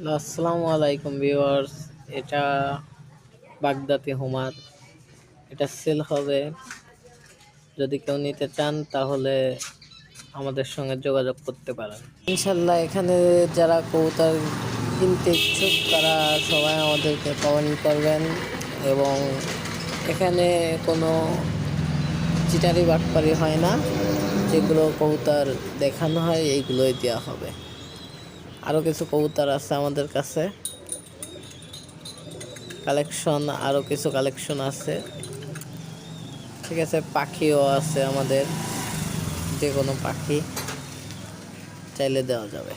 Hello, আসসালামু আলাইকুম viewers. এটা বাগদাতি হুমার। এটা সেল হবে। যদি কেউ নিতে চান তাহলে আমাদের সঙ্গে যোগাযোগ করতে পারেন। ইনশাল্লাহ এখানে যারা কবুতর কিনতে ইচ্ছুক তারা সবাই আমাদেরকে কমেন্ট করবেন এবং এখানে কোনো চিটারি বাটপারি হয় না। যেগুলো কবুতর দেখানো হয় এইগুলোই দেওয়া হবে। আরও কিছু কবুতর আছে আমাদের কাছে কালেকশন, আরও কিছু কালেকশন আছে। ঠিক আছে, পাখিও আছে আমাদের, যে কোনো পাখি চাইলে দেওয়া যাবে।